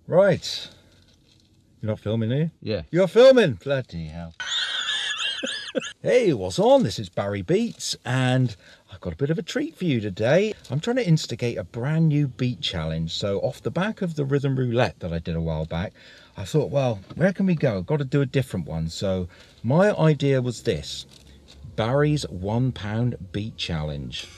Right. You're not filming, are you? Yeah. You're filming? Bloody hell. Hey, what's on? This is Barry Beats, and I've got a bit of a treat for you today. I'm trying to instigate a brand new beat challenge. So off the back of the rhythm roulette that I did a while back, I thought, well, where can we go? Got to do a different one. So my idea was this: Barry's £1 beat challenge.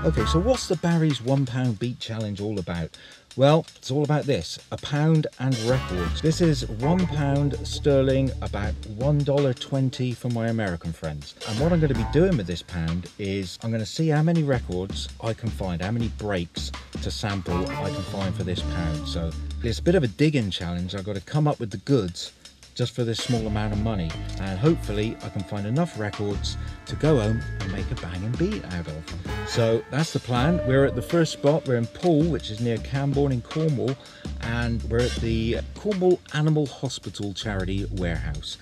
Okay, so what's the Barry's £1 beat challenge all about? Well, it's all about this, a pound and records. This is £1 sterling, about $1.20 for my American friends. And what I'm going to be doing with this pound is I'm going to see how many records I can find, how many breaks to sample I can find for this pound. So it's a bit of a digging challenge. I've got to come up with the goods just for this small amount of money, and hopefully I can find enough records to go home and make a banging beat out of. So that's the plan. We're at the first spot. We're in Poole, which is near Camborne in Cornwall, and we're at the Cornwall Animal Hospital charity warehouse.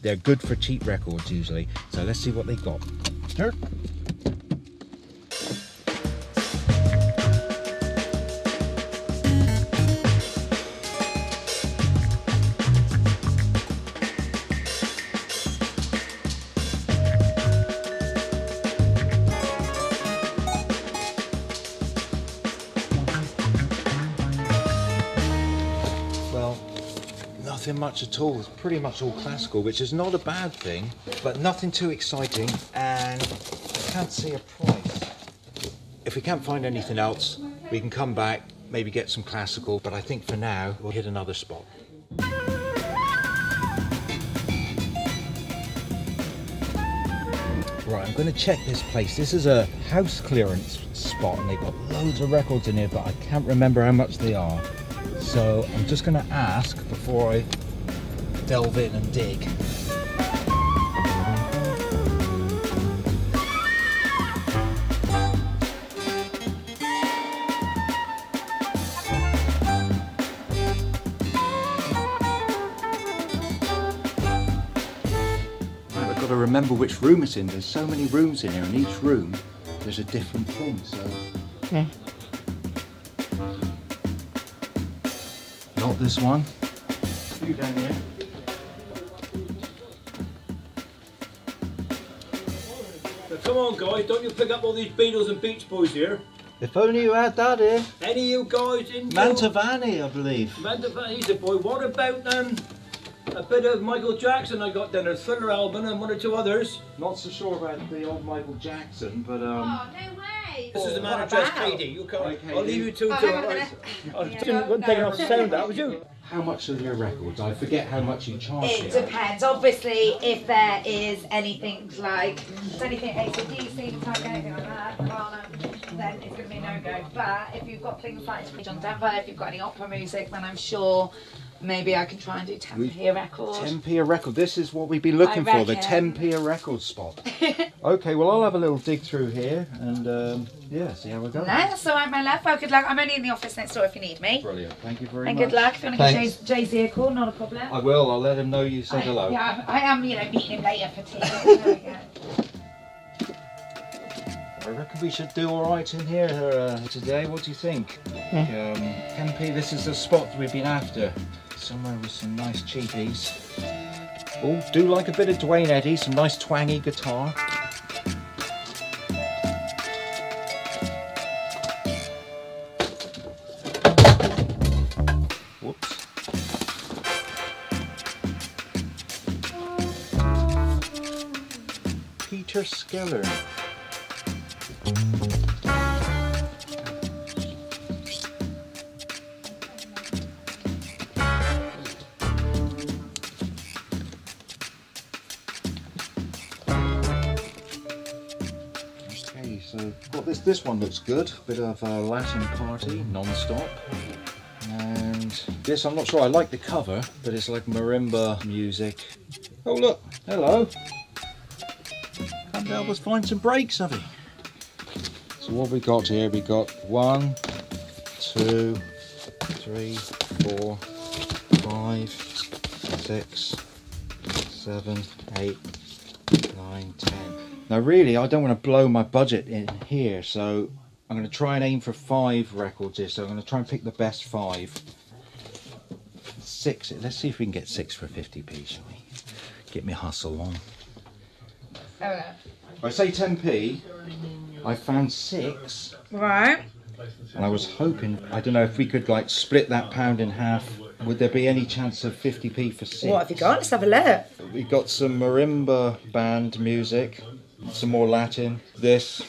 They're good for cheap records usually, so let's see what they got. Start. Nothing much at all. It's pretty much all classical, which is not a bad thing, but nothing too exciting, and I can't see a price. If we can't find anything else, we can come back, maybe get some classical, but I think for now we'll hit another spot. Right, I'm going to check this place. This is a house clearance spot, and they've got loads of records in here, but I can't remember how much they are. So I'm just going to ask before I delve in and dig. I've got to remember which room it's in. There's so many rooms in here, and each room there's a different thing. So. Yeah. Not this one. A few down here. So come on guys, don't you pick up all these Beatles and Beach Boys here. If only you had that here. Any of you guys in Mantovani, I believe. Mantovani's a boy. What about a bit of Michael Jackson? I got down a Thriller album and one or two others. Not so sure about the old Michael Jackson, but Oh, no way! This is the man addressed Katie. You come. Okay, I'll leave you two to hang on I wasn't taking off sound that, was you? how much are your records? I forget how much you charge. It here. depends. Obviously, if there is anything like anything AC/DC, type anything like that, then it's going to be a no-go. But if you've got things like John Denver, if you've got any opera music, then I'm sure maybe I can try and do 10p a record. 10p a record. This is what we've been looking for, the 10p a record spot. Okay, well I'll have a little dig through here and yeah, see how we go. No, that's all right, my love. Well, good luck. I'm only in the office next door if you need me. Brilliant. Thank you very and much. good luck. If you want to give Jay-Z a call, not a problem. I will. I'll let him know you said hello. Yeah, I am, you know, meeting him later for tea. There we go. I reckon we should do all right in here today. What do you think? 10p, this is the spot we've been after. Somewhere with some nice cheapies. Oh, do like a bit of Dwayne Eddy, some nice twangy guitar. Whoops. Peter Skeller. So got this one looks good, bit of a Latin party, non-stop. And this, I'm not sure, I like the cover, but it's like marimba music. Oh look, hello. Can't help us find some breaks, have we? So what we got here, we got 1, 2, 3, 4, 5, 6, 7, 8, 9, 10. Now really, I don't want to blow my budget in here, so I'm going to try and aim for 5 records here. So I'm going to try and pick the best 5. 6, let's see if we can get 6 for 50p, shall we? Get me hustle on. Okay. If I say 10p, I found 6. Right. And I was hoping, I don't know if we could like split that pound in half. Would there be any chance of 50p for 6? What have you got? Let's have a look. We got some marimba band music, some more Latin. This,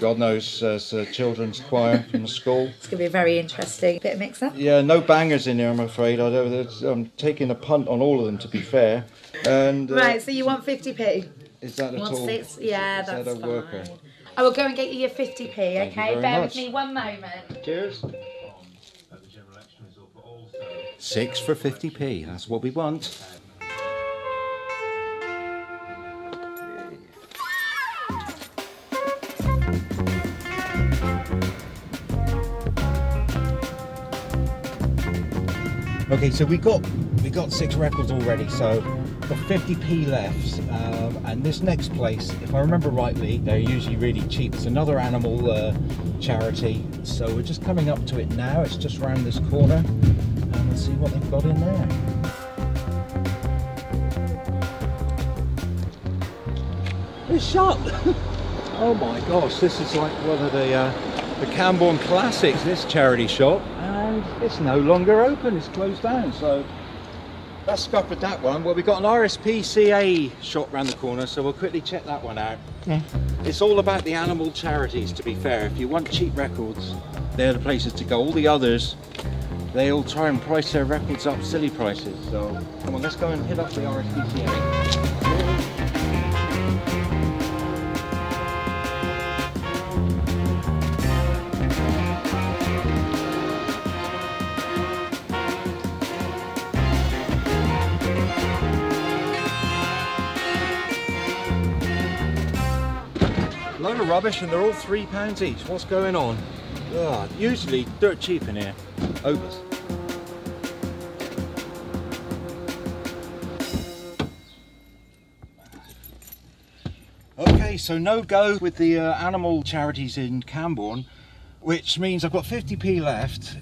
God knows, it's a children's choir from the school. It's going to be a very interesting bit of mix-up. Yeah, no bangers in here, I'm afraid. I'm taking a punt on all of them, to be fair. And Right, so you want 50p? is that at all? 6? Yeah, is that's that a fine. worker? I will go and get you your 50p, Thank you okay? very Bear much. with me one moment. Cheers. 6 for 50p, that's what we want. Okay, so we got 6 records already, so got 50p left, and this next place, if I remember rightly, they're usually really cheap. It's another animal charity, so we're just coming up to it now. It's just around this corner, and we'll see what they've got in there. It's shut! Oh my gosh, this is like one of the Camborne classics, this charity shop, and it's no longer open, it's closed down, so that's scuppered that one. Well, we've got an RSPCA shop around the corner, so we'll quickly check that one out. Yeah. It's all about the animal charities, to be fair. If you want cheap records, they're the places to go. All the others, they all try and price their records up silly prices. So come on, let's go and hit up the RSPCA. Load of rubbish, and they're all £3 each. What's going on? Ugh, usually dirt cheap in here. Overs. Okay, so no go with the animal charities in Camborne, which means I've got 50p left.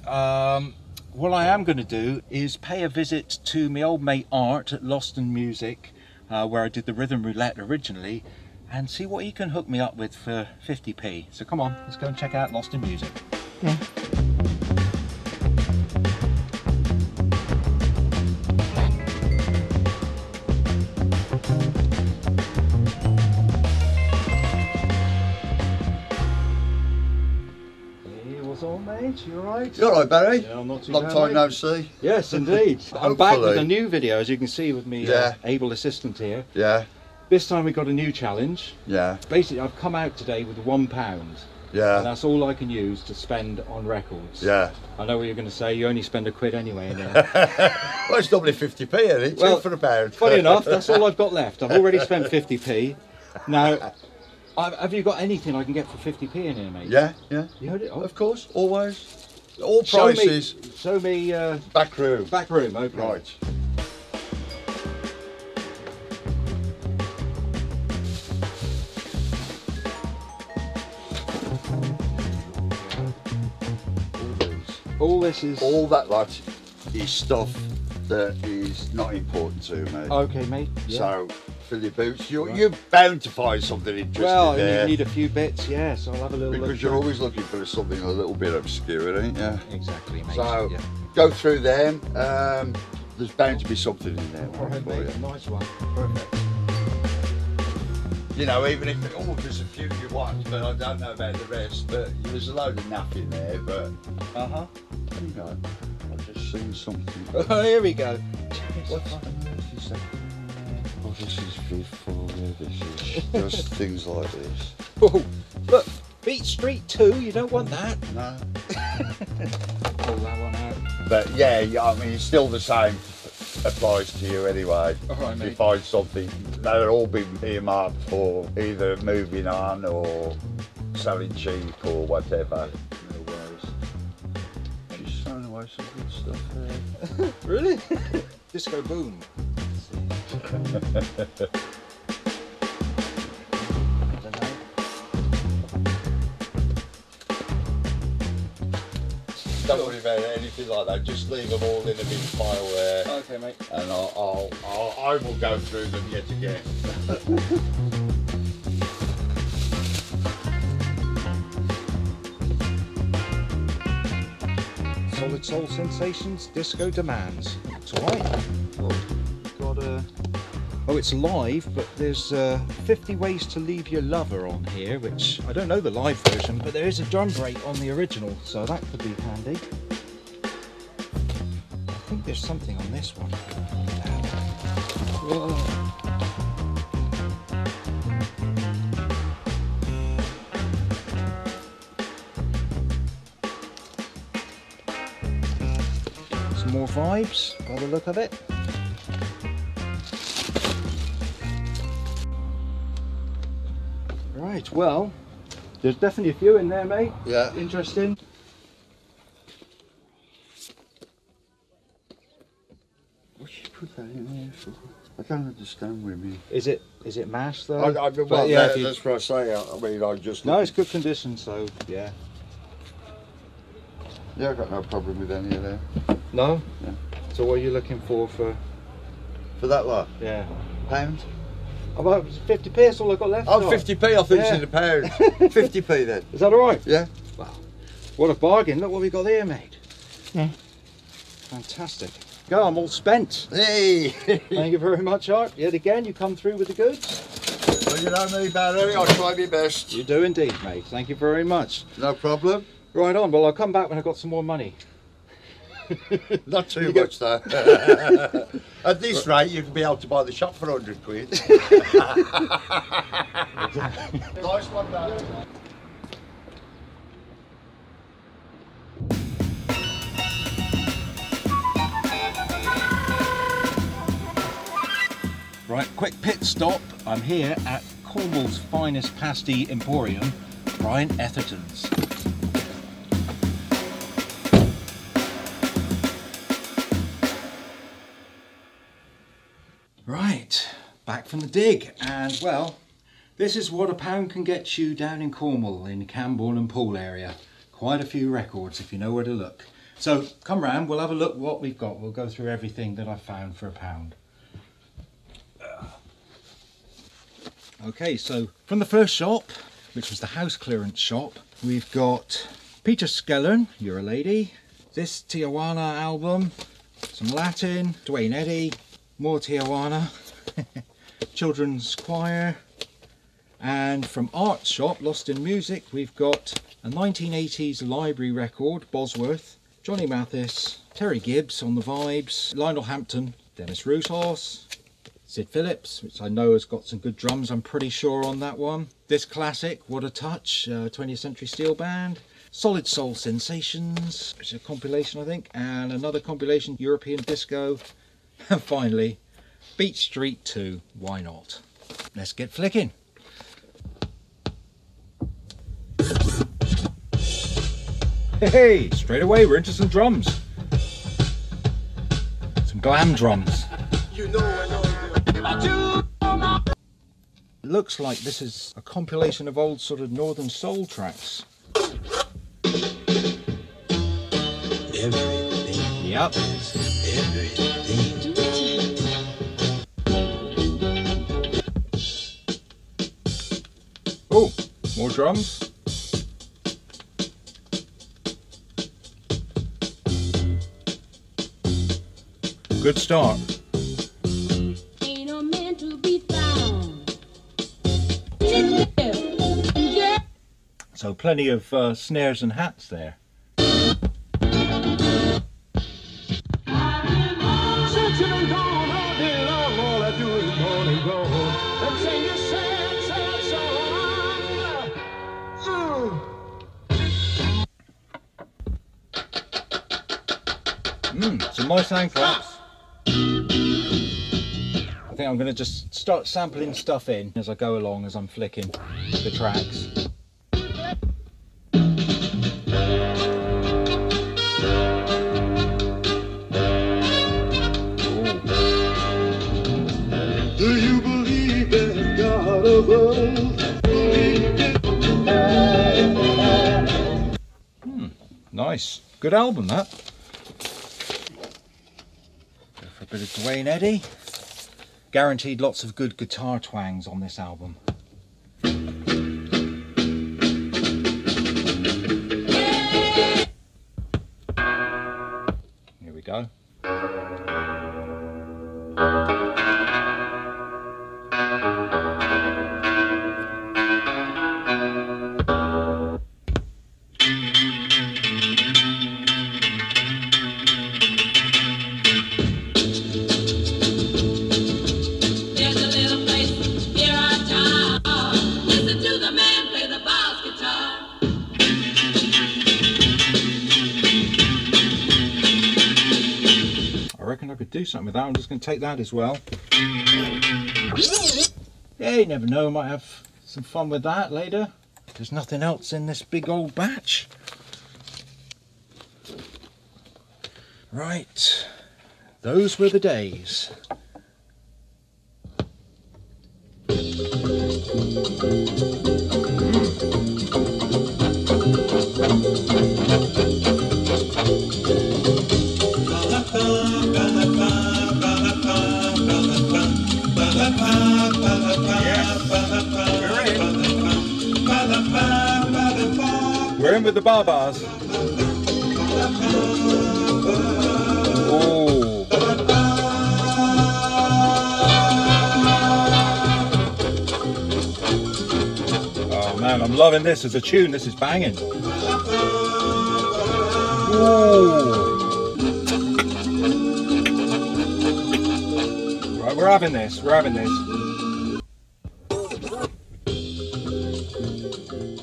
What I am going to do is pay a visit to my old mate Art at Lost in Music, where I did the rhythm roulette originally, and see what he can hook me up with for 50p. So come on, let's go and check out Lost in Music. Yeah. Hey, what's on, mate? You alright? You alright, Barry? Yeah, I'm not too Long bad, time mate. no see. Yes, indeed. I'm back with Hopefully. a new video, as you can see, with me Yeah. able assistant here. Yeah, This time we got a new challenge. yeah, Basically, I've come out today with £1, and yeah, that's all I can use to spend on records. yeah. I know what you're going to say. You only spend £1 anyway in there. Well, it's normally 50p, isn't it? Well, Two for a pound. Funny enough, that's all I've got left. I've already spent 50p. Now, have you got anything I can get for 50p in here, mate? Yeah, yeah. You heard it? Oh, Of course, always. All show prices. me, show me Back room. back room. Okay. Right. All this is. All that lot is stuff that is not important to me. Okay, mate. Yeah. So, fill your boots. You're, Right. you're bound to find something interesting Well, there. you need a few bits, yeah. So I'll have a little look. because you're always looking for something a little bit obscure, ain't you? Exactly, mate. So, yeah. go through them. There's bound to be something in there. All right, for mate. you. Nice one. Perfect. You know, even if there's a few you want, but I don't know about the rest. But there's a load of naff in there. But you know, I've just seen something. Oh, here we go. What on earth is that? Oh, this is before. This is just things like this. Oh, look, Beat Street 2. You don't want that. No. Pull that one out. But yeah, I mean, it's still the same. Applies to you anyway. All right, If you mate. find something, they're all been earmarked for either moving on or selling cheap or whatever. No worries. She's throwing away some good stuff there. Really? Disco Boom. Don't worry about anything like that. Just leave them all in a big pile there. Okay, mate. And I will go through them yet again. Solid Soul Sensations, Disco Demands. It's alright. Got a... Oh, it's live, but there's 50 ways to leave your lover on here, which I don't know the live version, but there is a drum break on the original, so that could be handy. I think there's something on this one. Whoa. Some more vibes by the look of it. Right, well, there's definitely a few in there, mate. Yeah. Interesting. What should you put that in there for? I don't understand women. Is it mash though? Well, yeah, that's what I say. I mean, I just... No, it's good condition, so yeah. Yeah, I've got no problem with any of them. No? Yeah. So what are you looking for For that lot? yeah. Pound? About 50p, that's all I've got left. Oh, no? 50p, I think it's Yeah. in a pound. 50p then. Is that alright? Yeah. Wow. What a bargain. Look what we got there, mate. Yeah. Fantastic. Go, I'm all spent. Hey! Thank you very much, Art. Yet again, you come through with the goods. Well, you know me, Barry, I'll try my best. You do indeed, mate. Thank you very much. No problem. Right on, well, I'll come back when I've got some more money. Not too much though. At this rate, you can be able to buy the shop for 100 quid. Nice one, Barry. Right, quick pit stop. I'm here at Cornwall's finest pasty emporium, Brian Etherton's. Right, back from the dig, and well, this is what a pound can get you down in Cornwall in Cambourne and Poole area. Quite a few records if you know where to look. So come round, we'll have a look what we've got. We'll go through everything that I found for a pound. Okay, so from the first shop, which was the house clearance shop, we've got Peter Skellern, You're a Lady, this Tijuana album, some Latin, Dwayne Eddy, more Tijuana, children's choir, and from Art Shop, Lost in Music, we've got a 1980s library record, Bosworth, Johnny Mathis, Terry Gibbs on the vibes, Lionel Hampton, Dennis Roussos, Sid Phillips, which I know has got some good drums, I'm pretty sure on that one. This classic, What a Touch, 20th Century Steel Band. Solid Soul Sensations, which is a compilation I think, and another compilation, European Disco. And finally, Beat Street 2, Why Not? Let's get flicking. Hey, straight away we're into some drums. Some glam drums. You know I know. It looks like this is a compilation of old sort of Northern Soul tracks. Everything. Yep. Everything. Oh, more drums. Good start. Ain't no man to be found. So plenty of snares and hats there. Some nice hand claps. I think I'm going to just start sampling stuff in as I go along as I'm flicking the tracks. Do you believe in God above? Nice. Good album, that. Go for a bit of Dwayne Eddy. Guaranteed lots of good guitar twangs on this album. Here we go. I could do something with that. I'm just going to take that as well. Yeah, you never know, I might have some fun with that later. There's nothing else in this big old batch. Right, those were the days. We're in with the Baa-Baas. Oh. Oh man, I'm loving this as a tune. This is banging. Ooh. Right, we're having this. We're having this.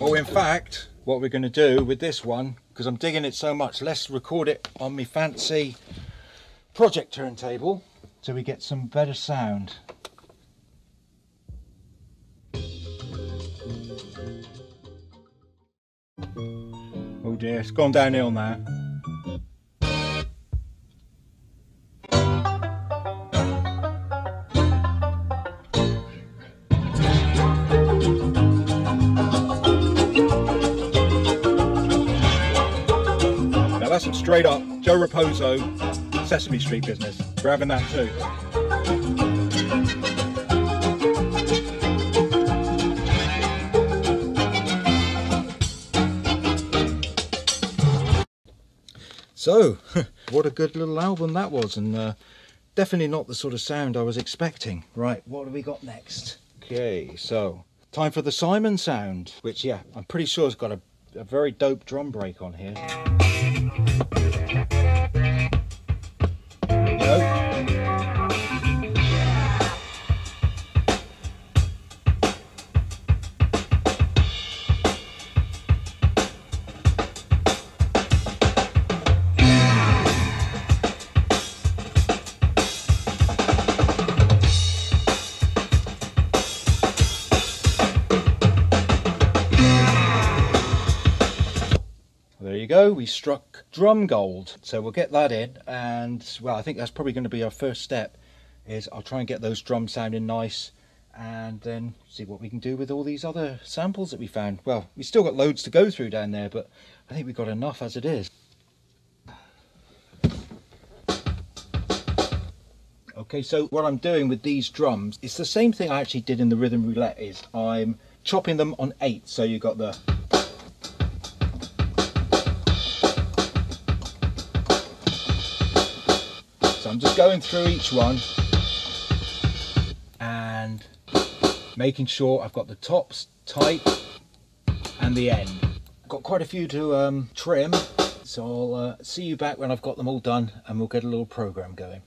Oh, in fact, what we're going to do with this one, because I'm digging it so much, let's record it on my fancy project turntable so we get some better sound. Oh dear, it's gone downhill now. That's some straight up Joe Raposo Sesame Street business. We're having that too. So, what a good little album that was, and definitely not the sort of sound I was expecting. Right, what have we got next? Okay, so time for the Simon sound, which, yeah, I'm pretty sure has got a very dope drum break on here. There you go, we struck drum gold, so we'll get that in, and well, I think that's probably going to be our first step, is I'll try and get those drums sounding nice and then see what we can do with all these other samples that we found. Well, we still got loads to go through down there, but I think we've got enough as it is. Okay, so what I'm doing with these drums, it's the same thing I actually did in the Rhythm Roulette, is I'm chopping them on 8, so you've got the I'm just going through each one and making sure I've got the tops tight and the end. Got quite a few to trim, so I'll see you back when I've got them all done and we'll get a little program going.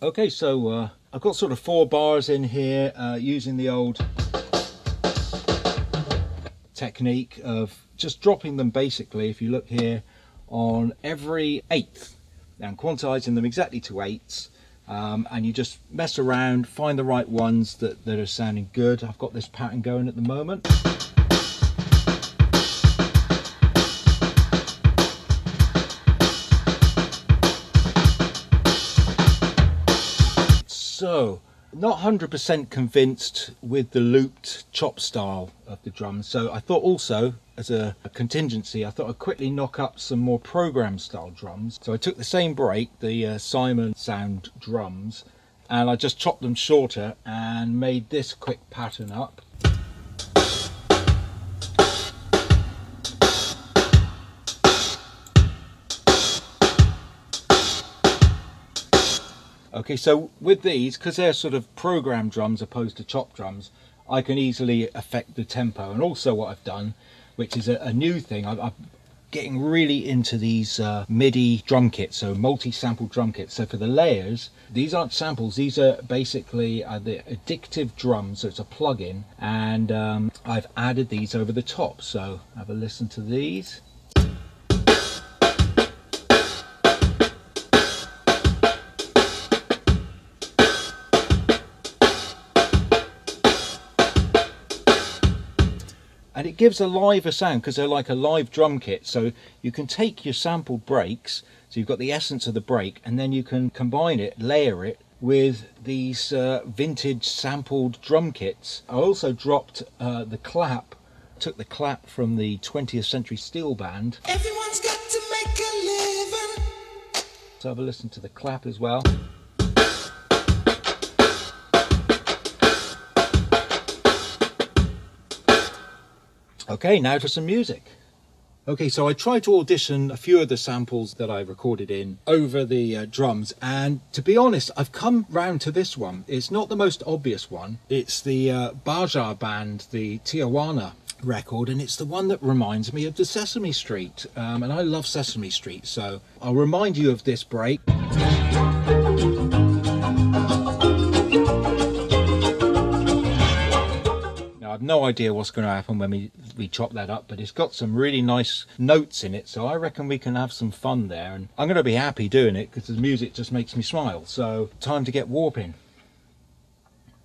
Okay, so I've got sort of 4 bars in here using the old technique of just dropping them basically, if you look here, on every 8th. Now, quantizing them exactly to 8ths, and you just mess around, find the right ones that are sounding good. I've got this pattern going at the moment. So not 100% convinced with the looped chop style of the drums, so I thought also as a contingency I thought I'd quickly knock up some more program style drums. So I took the same break, the Simon Sound drums, and I just chopped them shorter and made this quick pattern up. Okay, so with these, because they're sort of program drums opposed to chop drums, I can easily affect the tempo. And also what I've done, which is a new thing, I'm getting really into these MIDI drum kits, so multi-sample drum kits. So for the layers, these aren't samples, these are basically the addictive drums, so it's a plug-in, and I've added these over the top. So have a listen to these. And it gives a liver sound because they're like a live drum kit. So you can take your sampled breaks, so you've got the essence of the break, and then you can combine it, layer it with these vintage sampled drum kits. I also dropped the clap, took the clap from the 20th Century Steel Band. Everyone's got to make a living. So have a listen to the clap as well. Okay, now for some music. Okay, so I tried to audition a few of the samples that I recorded in over the drums, and to be honest, I've come round to this one. It's not the most obvious one. It's the Baja Band, the Tijuana record, and it's the one that reminds me of the Sesame Street, and I love Sesame Street, so I'll remind you of this break. I've no idea what's going to happen when we chop that up, but it's got some really nice notes in it, so I reckon we can have some fun there, and I'm going to be happy doing it because the music just makes me smile. So time to get warping.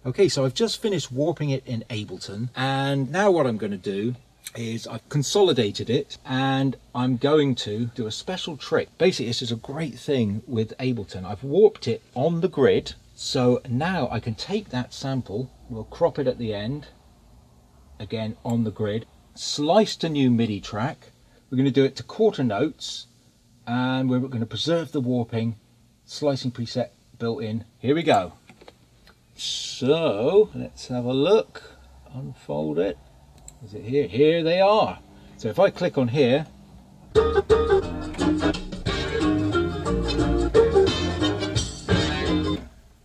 Okay, so I've just finished warping it in Ableton, and now what I'm going to do is I've consolidated it, and I'm going to do a special trick. Basically, this is a great thing with Ableton. I've warped it on the grid, so now I can take that sample, we'll crop it at the end, again on the grid, sliced a new MIDI track. We're going to do it to quarter notes, and we're going to preserve the warping, slicing preset built in. Here we go. So let's have a look, unfold it. Is it here? Here they are. So if I click on here,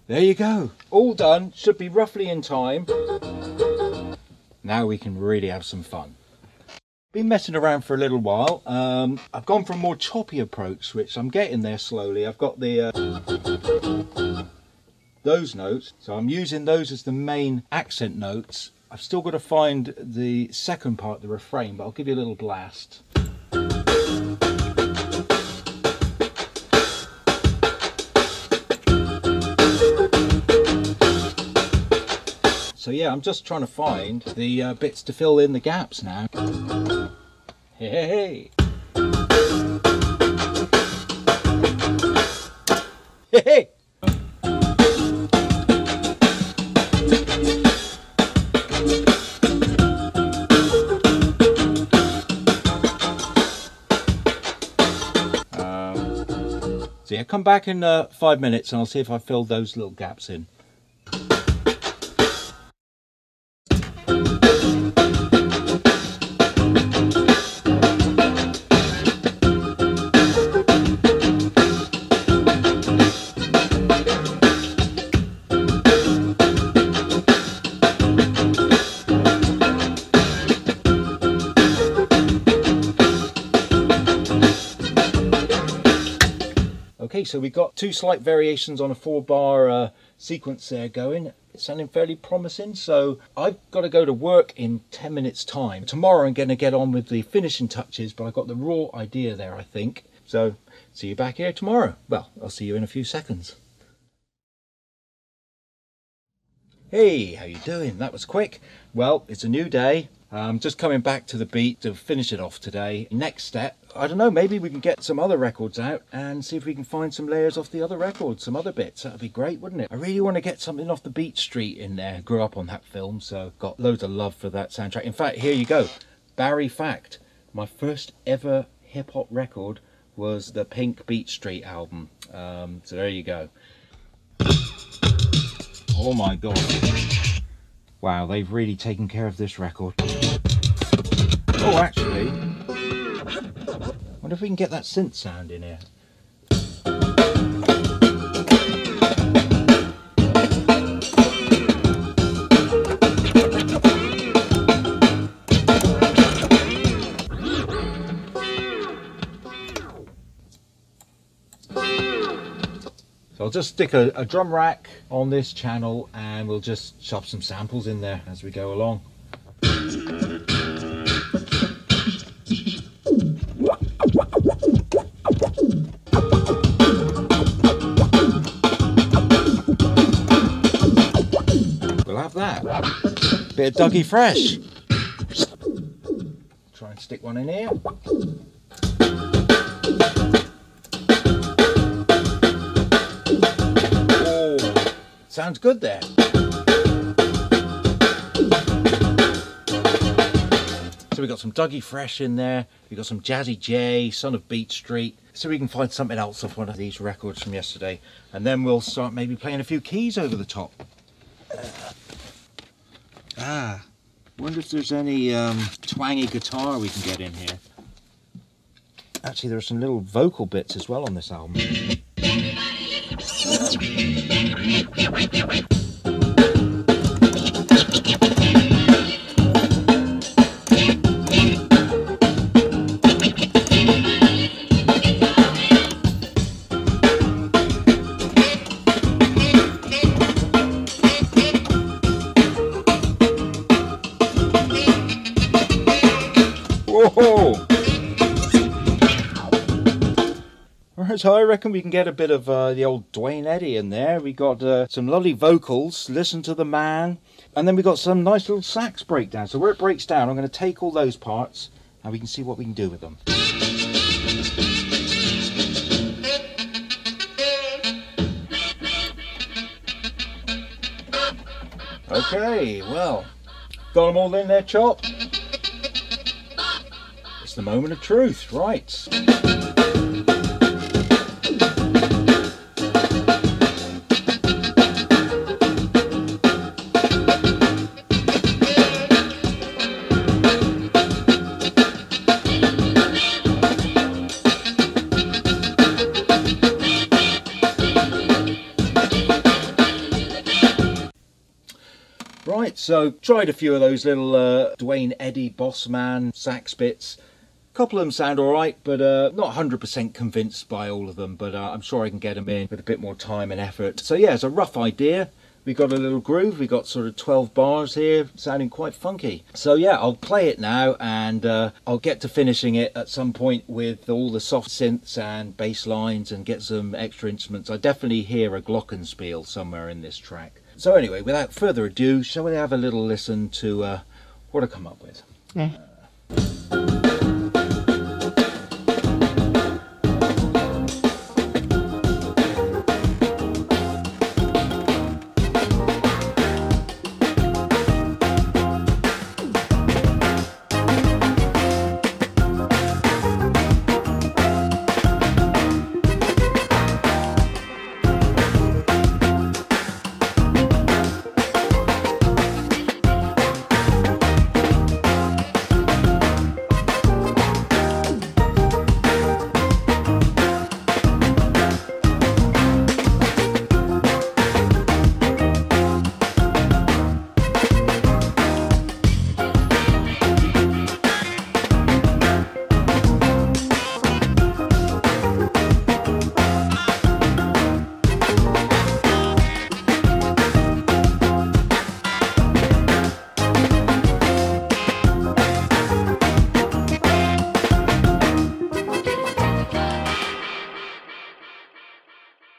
there you go, all done. Should be roughly in time. Now we can really have some fun. Been messing around for a little while. I've gone for a more choppy approach, which I'm getting there slowly. I've got the those notes, so I'm using those as the main accent notes. I've still got to find the second part, the refrain, but I'll give you a little blast. So yeah, I'm just trying to find the bits to fill in the gaps now. Hey, hey, hey. So yeah, come back in 5 minutes and I'll see if I filled those little gaps in. Okay, so we've got two slight variations on a 4-bar sequence there going. It's sounding fairly promising, so I've got to go to work in 10 minutes time. Tomorrow I'm going to get on with the finishing touches, but I've got the raw idea there, I think. So see you back here tomorrow. Well, I'll see you in a few seconds. Hey, how you doing? That was quick. Well, it's a new day. Just coming back to the beat to finish it off today. Next step, I don't know, maybe we can get some other records out and see if we can find some layers off the other records, some other bits. That'd be great, wouldn't it? I really want to get something off the Beat Street in there. Grew up on that film, so got loads of love for that soundtrack. In fact, here you go. Barry Fact. My first ever hip-hop record was the Pink Beat Street album. So there you go. Oh my god. Wow, they've really taken care of this record. Oh, actually, wonder if we can get that synth sound in here. So I'll just stick a drum rack on this channel and we'll just shove some samples in there as we go along. We'll have that. Bit of Dougie Fresh. Try and stick one in here. Sounds good there. So we got some Dougie Fresh in there. We got some Jazzy J, Son of Beat Street. So we can find something else off one of these records from yesterday, and then we'll start maybe playing a few keys over the top. Wonder if there's any twangy guitar we can get in here. Actually, there are some little vocal bits as well on this album. Whoa! So I reckon we can get a bit of the old Dwayne Eddy in there. We got some lovely vocals, Listen to the Man, and then we got some nice little sax breakdown. So where it breaks down, I'm going to take all those parts and we can see what we can do with them. Okay, well, got them all in there, Chop. It's the moment of truth, right? Right, so tried a few of those little Dwayne Eddy Bossman sax bits. A couple of them sound alright, but not 100% convinced by all of them, but I'm sure I can get them in with a bit more time and effort. So yeah, it's a rough idea. We got a little groove, we got sort of 12 bars here, sounding quite funky. So yeah, I'll play it now and I'll get to finishing it at some point with all the soft synths and bass lines and get some extra instruments. I definitely hear a glockenspiel somewhere in this track. So anyway, without further ado, shall we have a little listen to what I come up with? Yeah.